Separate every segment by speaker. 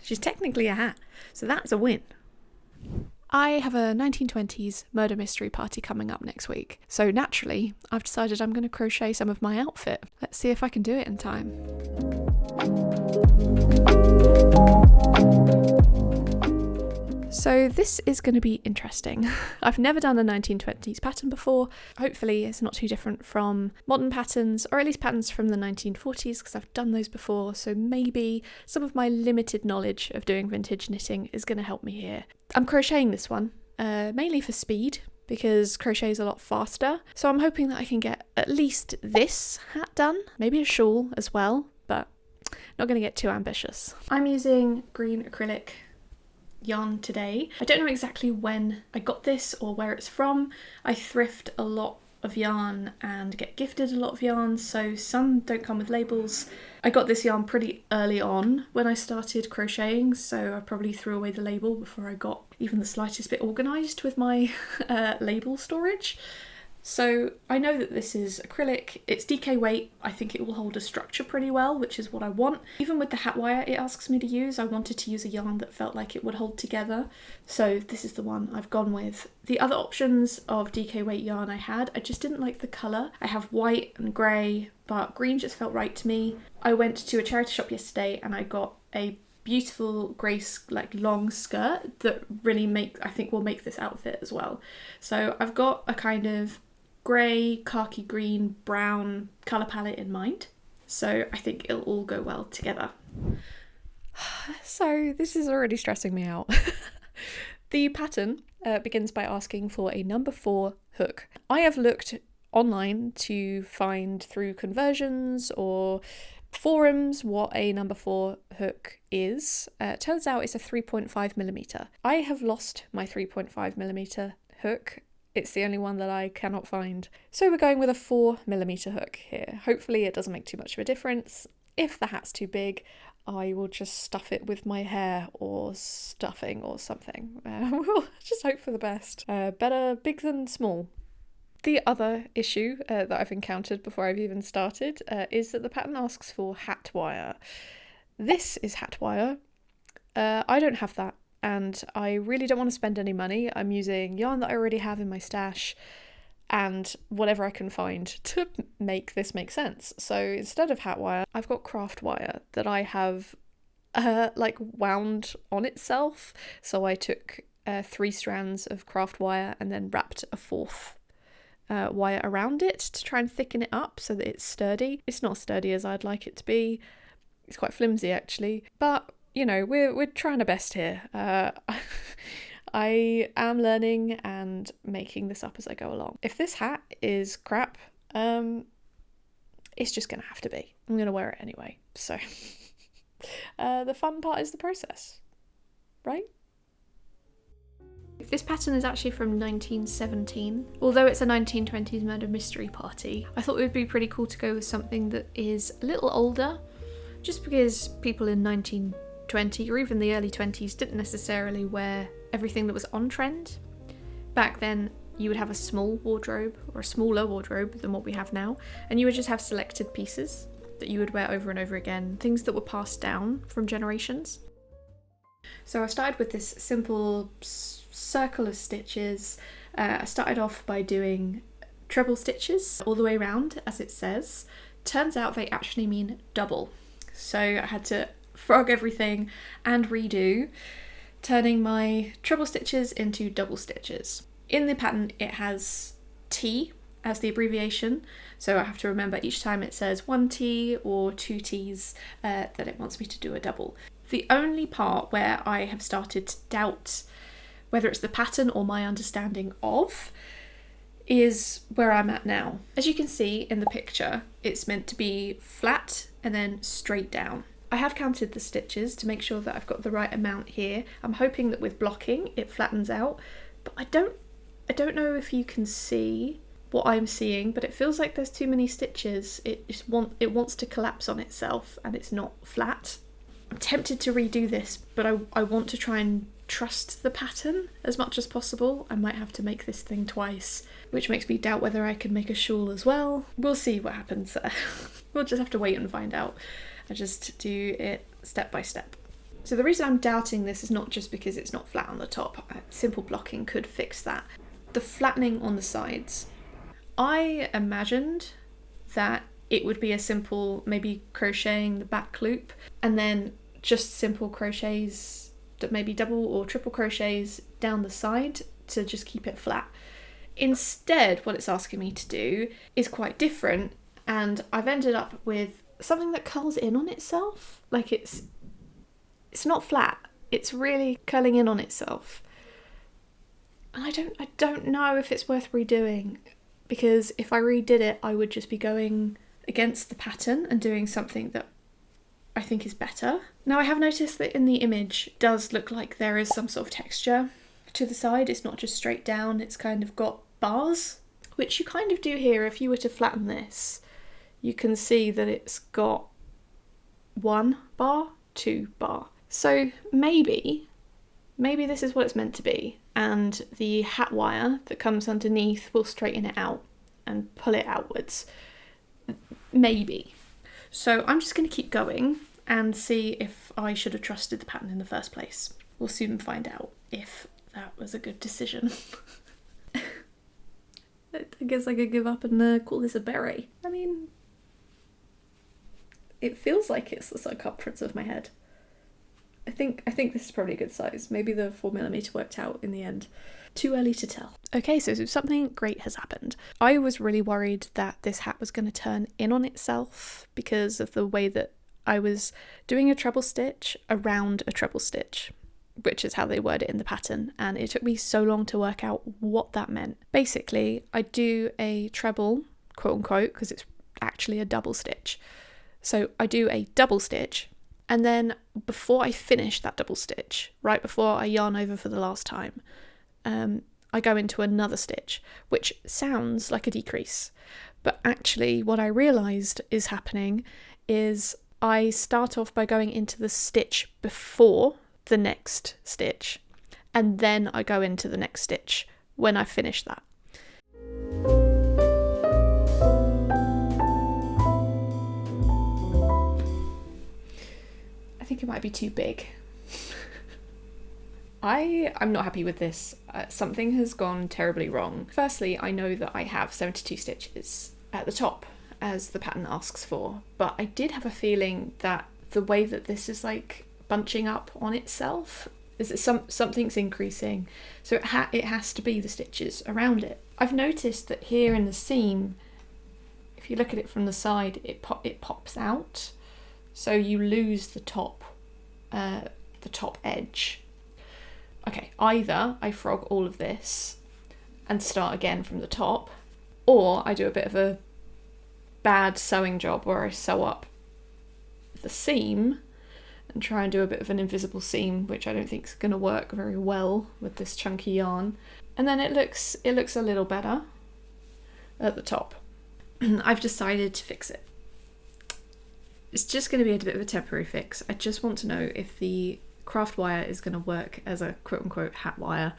Speaker 1: She's technically a hat, so that's a win. I have a 1920s murder mystery party coming up next week, so naturally I've decided I'm going to crochet some of my outfit. Let's see if I can do it in time. So this is going to be interesting. I've never done a 1920s pattern before. Hopefully it's not too different from modern patterns, or at least patterns from the 1940s, because I've done those before, so maybe some of my limited knowledge of doing vintage knitting is going to help me here. I'm crocheting this one, mainly for speed, because crochet is a lot faster, so I'm hoping that I can get at least this hat done, maybe a shawl as well, but not going to get too ambitious. I'm using green acrylic yarn today. I don't know exactly when I got this or where it's from. I thrift a lot of yarn and get gifted a lot of yarn, so some don't come with labels. I got this yarn pretty early on when I started crocheting, so I probably threw away the label before I got even the slightest bit organised with my label storage. So I know that this is acrylic, it's DK weight, I think it will hold a structure pretty well, which is what I want. Even with the hat wire it asks me to use, I wanted to use a yarn that felt like it would hold together. So this is the one I've gone with. The other options of DK weight yarn I had, I just didn't like the colour. I have white and grey, but green just felt right to me. I went to a charity shop yesterday and I got a beautiful grey long skirt that really I think will make this outfit as well. So I've got a kind of grey, khaki green, brown colour palette in mind, so I think it'll all go well together. So this is already stressing me out. The pattern begins by asking for a number 4 hook. I have looked online to find through conversions or forums what a number 4 hook is. Turns out it's a 3.5mm. I have lost my 3.5mm hook. It's the only one that I cannot find. So we're going with a 4mm hook here. Hopefully it doesn't make too much of a difference. If the hat's too big, I will just stuff it with my hair or stuffing or something. We'll just hope for the best. Better big than small. The other issue that I've encountered before I've even started is that the pattern asks for hat wire. This is hat wire. I don't have that. And I really don't want to spend any money. I'm using yarn that I already have in my stash and whatever I can find to make this make sense. So instead of hat wire, I've got craft wire that I have wound on itself. So I took 3 strands of craft wire and then wrapped a 4th wire around it to try and thicken it up so that it's sturdy. It's not sturdy as I'd like it to be. It's quite flimsy actually, but you know, we're trying our best here. I am learning and making this up as I go along. If this hat is crap, it's just going to have to be. I'm going to wear it anyway. So the fun part is the process, right? This pattern is actually from 1917. Although it's a 1920s murder mystery party, I thought it would be pretty cool to go with something that is a little older, just because people in 1920 or even the early 20s didn't necessarily wear everything that was on trend. Back then you would have a small wardrobe or a smaller wardrobe than what we have now, and you would just have selected pieces that you would wear over and over again, things that were passed down from generations. So I started with this simple circle of stitches. I started off by doing treble stitches all the way around as it says. Turns out they actually mean double. So I had to frog everything and redo, turning my treble stitches into double stitches. In the pattern it has T as the abbreviation, so I have to remember each time it says 1 T or 2 T's that it wants me to do a double. The only part where I have started to doubt whether it's the pattern or my understanding of is where I'm at now. As you can see in the picture, it's meant to be flat and then straight down. I have counted the stitches to make sure that I've got the right amount here. I'm hoping that with blocking it flattens out, but I don't know if you can see what I'm seeing, but it feels like there's too many stitches. It wants to collapse on itself and it's not flat. I'm tempted to redo this, but I want to try and trust the pattern as much as possible. I might have to make this thing twice, which makes me doubt whether I can make a shawl as well. We'll see what happens there. We'll just have to wait and find out. I just do it step by step. So the reason I'm doubting this is not just because it's not flat on the top. Simple blocking could fix that. The flattening on the sides. I imagined that it would be a simple, maybe crocheting the back loop and then just simple crochets, that maybe double or triple crochets down the side to just keep it flat. Instead, what it's asking me to do is quite different, and I've ended up with something that curls in on itself. Like it's not flat, it's really curling in on itself. And I don't know if it's worth redoing, because if I redid it, I would just be going against the pattern and doing something that I think is better. Now, I have noticed that in the image it does look like there is some sort of texture to the side. It's not just straight down, it's kind of got bars, which you kind of do here. If you were to flatten this, you can see that it's got 1 bar, 2 bar. So maybe this is what it's meant to be, and the hat wire that comes underneath will straighten it out and pull it outwards. Maybe. So I'm just going to keep going and see if I should have trusted the pattern in the first place. We'll soon find out if that was a good decision. I guess I could give up and call this a berry. I mean, it feels like it's the circumference of my head. I think this is probably a good size. Maybe the 4mm worked out in the end. Too early to tell. Okay, so something great has happened. I was really worried that this hat was going to turn in on itself because of the way that I was doing a treble stitch around a treble stitch, which is how they word it in the pattern, and it took me so long to work out what that meant. Basically, I do a treble, quote unquote, because it's actually a double stitch. So I do a double stitch, and then before I finish that double stitch, right before I yarn over for the last time, I go into another stitch, which sounds like a decrease. But actually what I realised is happening is I start off by going into the stitch before the next stitch, and then I go into the next stitch when I finish that. I think it might be too big. I'm not happy with this. Something has gone terribly wrong. Firstly, I know that I have 72 stitches at the top, as the pattern asks for, but I did have a feeling that the way that this is like bunching up on itself is that something's increasing, so it has to be the stitches around it. I've noticed that here in the seam, if you look at it from the side, it pops out, so you lose the top edge. Okay, either I frog all of this and start again from the top, or I do a bit of a bad sewing job where I sew up the seam and try and do a bit of an invisible seam, which I don't think is going to work very well with this chunky yarn. And then it looks a little better at the top. I've decided to fix it. It's just going to be a bit of a temporary fix. I just want to know if the craft wire is going to work as a quote-unquote hat wire.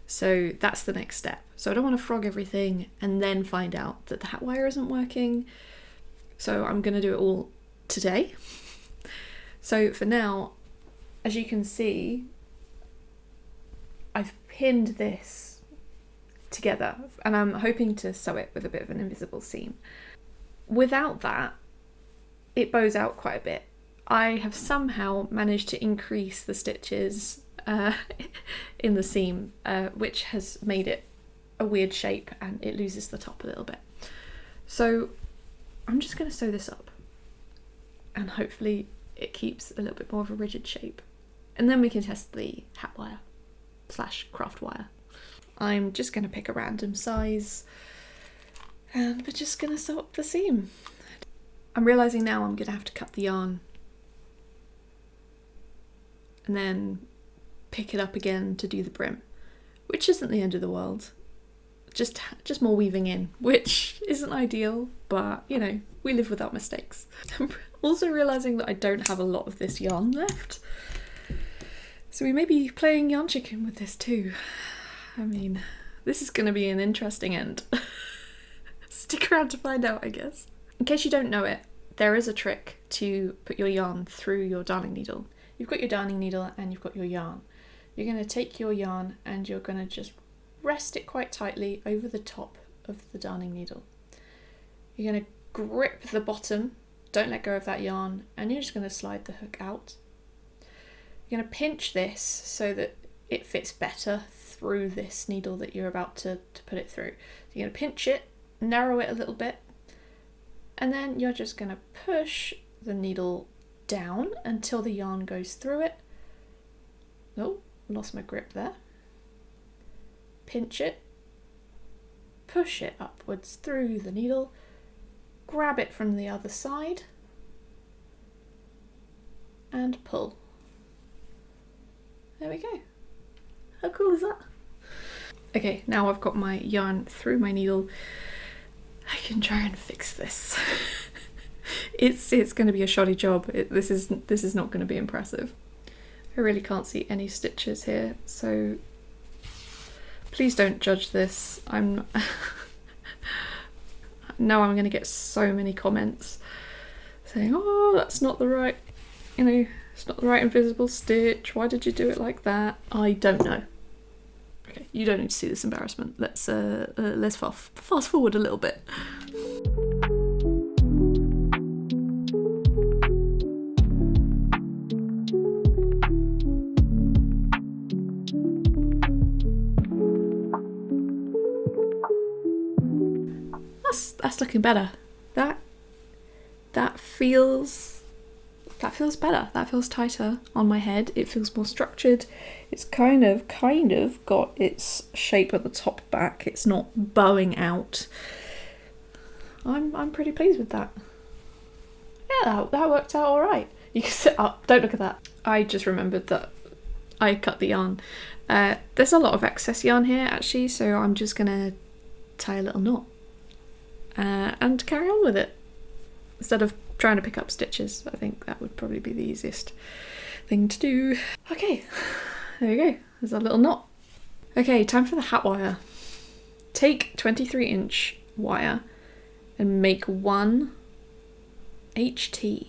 Speaker 1: So that's the next step. So I don't want to frog everything and then find out that the hat wire isn't working. So I'm going to do it all today. So for now, as you can see, I've pinned this together and I'm hoping to sew it with a bit of an invisible seam. Without that, it bows out quite a bit. I have somehow managed to increase the stitches in the seam, which has made it a weird shape and it loses the top a little bit. So I'm just going to sew this up and hopefully it keeps a little bit more of a rigid shape. And then we can test the hat wire / craft wire. I'm just going to pick a random size and we're just going to sew up the seam. I'm realising now I'm going to have to cut the yarn and then pick it up again to do the brim, which isn't the end of the world. Just more weaving in, which isn't ideal, but you know, we live without mistakes. I'm also realising that I don't have a lot of this yarn left, so we may be playing yarn chicken with this too. I mean, this is going to be an interesting end. Stick around to find out, I guess. In case you don't know it, there is a trick to put your yarn through your darning needle. You've you've got your darning needle and you've got your yarn. You're going to take your yarn and you're going to just rest it quite tightly over the top of the darning needle. You're going to grip the bottom, don't let go of that yarn, and you're just going to slide the hook out. You're going to pinch this so that it fits better through this needle that you're about to put it through. So you're going to pinch it, narrow it a little bit, and then you're just going to push the needle down until the yarn goes through it. Oh, lost my grip there. Pinch it, push it upwards through the needle, grab it from the other side, and pull. There we go. How cool is that? Okay, now I've got my yarn through my needle, I can try and fix this. It's going to be a shoddy job. This is not going to be impressive. I really can't see any stitches here, so please don't judge this. No, I'm going to get so many comments saying, oh, that's not the right, it's not the right invisible stitch. Why did you do it like that? I don't know. Okay, you don't need to see this embarrassment. Let's fast forward a little bit. That's looking better. That feels better. That feels tighter on my head. It feels more structured. It's kind of got its shape at the top back. It's not bowing out. I'm pretty pleased with that. Yeah, that worked out all right. You can sit up. Don't look at that. I just remembered that I cut the yarn. There's a lot of excess yarn here actually, so I'm just gonna tie a little knot and carry on with it instead of trying to pick up stitches. I think that would probably be the easiest thing to do. Okay, there we go. There's a little knot. Okay, time for the hat wire. Take 23-inch wire and make 1 HT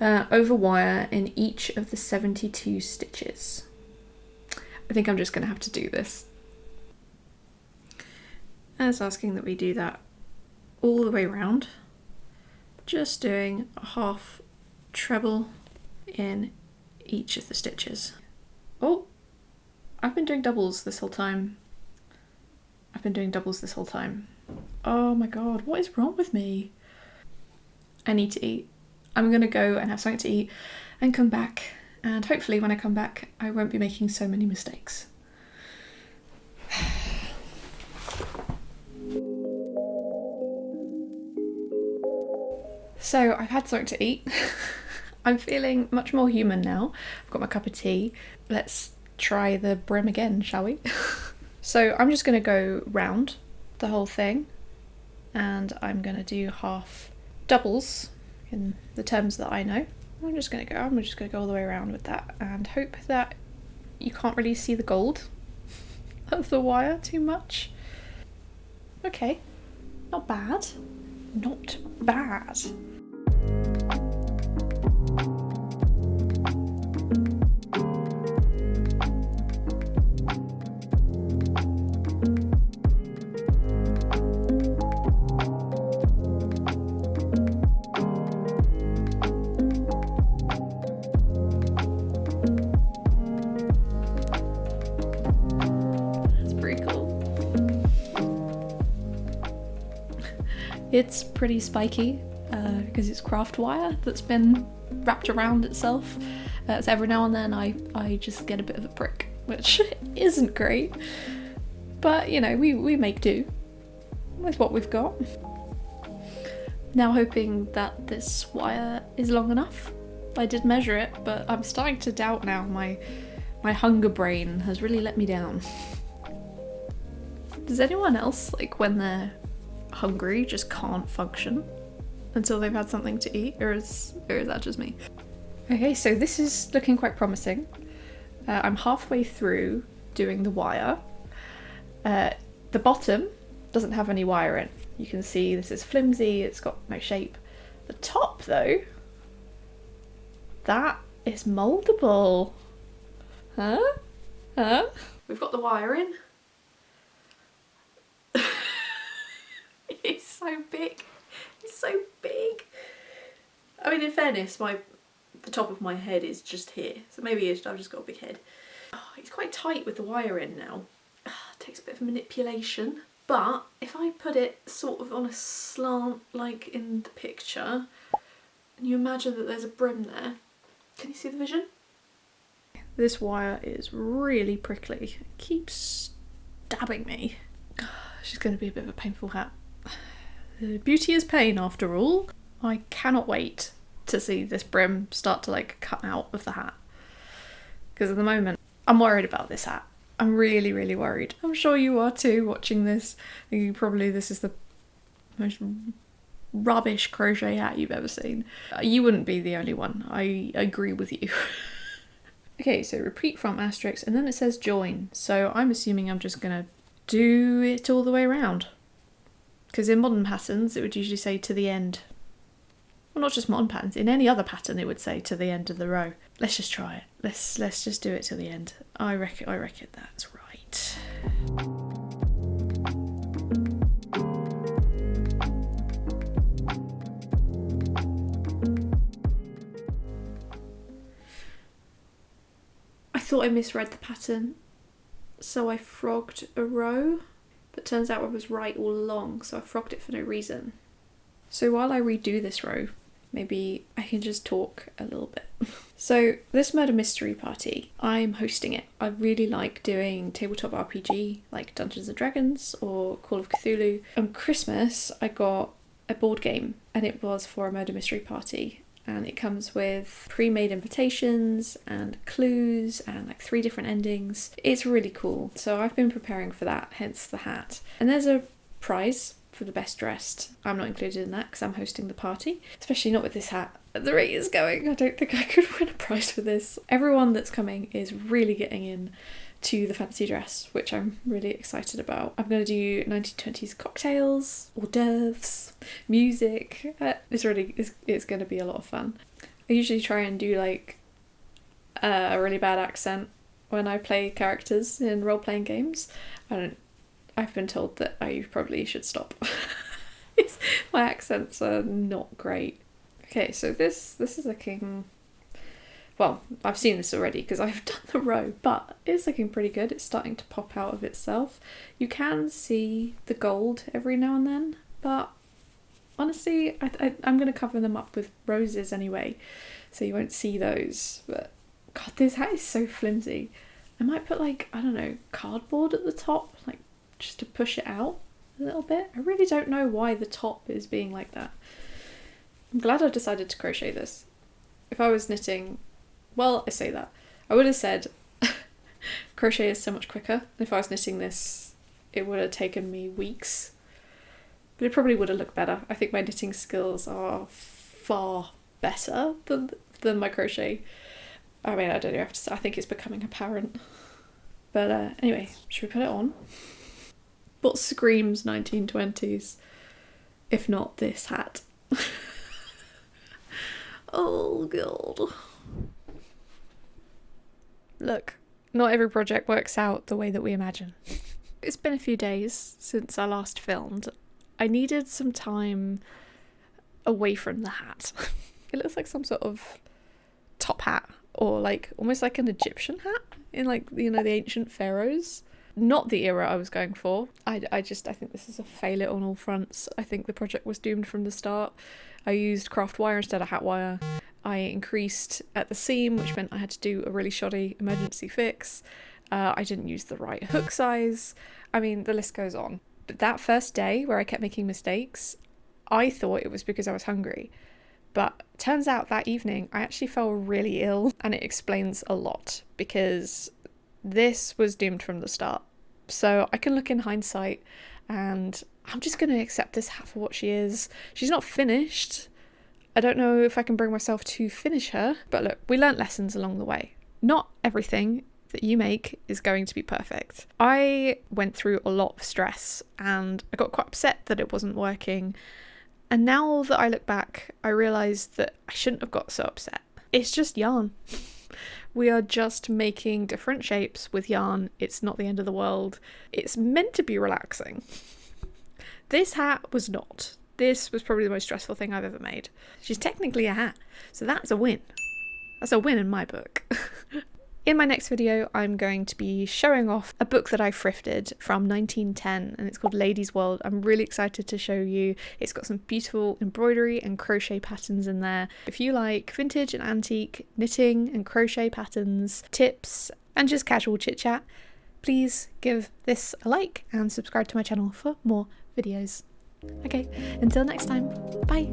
Speaker 1: over wire in each of the 72 stitches. I think I'm just going to have to do this. And it's asking that we do that all the way around. Just doing a half treble in each of the stitches. Oh, I've been doing doubles this whole time. Oh my god, what is wrong with me? I need to eat. I'm gonna go and have something to eat and come back, and hopefully when I come back I won't be making so many mistakes. So I've had something to eat. I'm feeling much more human now. I've got my cup of tea. Let's try the brim again, shall we? So I'm just going to go round the whole thing, and I'm going to do half doubles in the terms that I know. I'm just going to go all the way around with that and hope that you can't really see the gold of the wire too much. Okay, not bad. Not bad. It's pretty spiky because it's craft wire that's been wrapped around itself. So every now and then I just get a bit of a prick, which isn't great. But you know, we make do with what we've got. Now hoping that this wire is long enough. I did measure it, but I'm starting to doubt now. My hunger brain has really let me down. Does anyone else, like when they're hungry, just can't function until they've had something to eat, or is that just me? Okay, so this is looking quite promising. I'm halfway through doing the wire. The bottom doesn't have any wire in. You can see this is flimsy, it's got no shape. The top though, that It's mouldable. Huh? Huh? We've got the wire in. It's so big. It's so big. I mean, in fairness, the top of my head is just here, so maybe I've just got a big head. Oh, it's quite tight with the wire in now. It takes a bit of manipulation, but if I put it sort of on a slant like in the picture, and you imagine that there's a brim there, can you see the vision? This wire is really prickly. It keeps stabbing me. She's going to be a bit of a painful hat. Beauty is pain after all. I cannot wait to see this brim start to like come out of the hat. Because at the moment, I'm worried about this hat. I'm really, really worried. I'm sure you are too watching this. This is the most rubbish crochet hat you've ever seen. You wouldn't be the only one. I agree with you. Okay, so repeat from asterisk, and then it says join. So I'm assuming I'm just gonna do it all the way around. Because in modern patterns, it would usually say to the end. Well, not just modern patterns, in any other pattern it would say to the end of the row. Let's just try it. Let's just do it to the end. I reckon that's right. I thought I misread the pattern, so I frogged a row, but turns out I was right all along, so I frogged it for no reason. So while I redo this row, maybe I can just talk a little bit. So this murder mystery party, I'm hosting it. I really like doing tabletop RPG like Dungeons and Dragons or Call of Cthulhu. On Christmas, I got a board game and it was for a murder mystery party. And it comes with pre-made invitations and clues and like 3 different endings. It's really cool. So I've been preparing for that, hence the hat. And there's a prize for the best dressed. I'm not included in that because I'm hosting the party, especially not with this hat. At the rate it's going, I don't think I could win a prize for this. Everyone that's coming is really getting in to the fancy dress, which I'm really excited about. I'm going to do 1920s cocktails, hors d'oeuvres, music. It's going to be a lot of fun. I usually try and do like a really bad accent when I play characters in role-playing games. I've been told that I probably should stop. My accents are not great. Okay, so this is looking... Well, I've seen this already because I've done the row, but it's looking pretty good. It's starting to pop out of itself. You can see the gold every now and then, but honestly, I'm going to cover them up with roses anyway, so you won't see those. But God, this hat is so flimsy. I might put like, I don't know, cardboard at the top, like just to push it out a little bit. I really don't know why the top is being like that. I'm glad I decided to crochet this. If I was knitting... Well, I say that. I would have said crochet is so much quicker. If I was knitting this, it would have taken me weeks. But it probably would have looked better. I think my knitting skills are far better than my crochet. I mean, I don't know. I think it's becoming apparent. But anyway, should we put it on? What screams 1920s, if not this hat? Oh, God. Look, not every project works out the way that we imagine. It's been a few days since I last filmed. I needed some time away from the hat. It looks like some sort of top hat, or like almost like an Egyptian hat in like, you know, the ancient pharaohs. Not the era I was going for. I think this is a failure on all fronts. I think the project was doomed from the start. I used craft wire instead of hat wire. I increased at the seam, which meant I had to do a really shoddy emergency fix. I didn't use the right hook size. I mean, the list goes on. But that first day where I kept making mistakes, I thought it was because I was hungry. But turns out that evening I actually felt really ill, and it explains a lot because this was doomed from the start. So I can look in hindsight and I'm just going to accept this hat for what she is. She's not finished. I don't know if I can bring myself to finish her, but look, we learnt lessons along the way. Not everything that you make is going to be perfect. I went through a lot of stress and I got quite upset that it wasn't working. And now that I look back, I realised that I shouldn't have got so upset. it's just yarn. We are just making different shapes with yarn. It's not the end of the world. It's meant to be relaxing. This hat was not. This was probably the most stressful thing I've ever made. She's technically a hat, so that's a win. That's a win in my book. In my next video, I'm going to be showing off a book that I thrifted from 1910, and it's called Lady's World. I'm really excited to show you. It's got some beautiful embroidery and crochet patterns in there. If you like vintage and antique knitting and crochet patterns, tips, and just casual chit chat, please give this a like and subscribe to my channel for more videos. Okay, until next time, bye!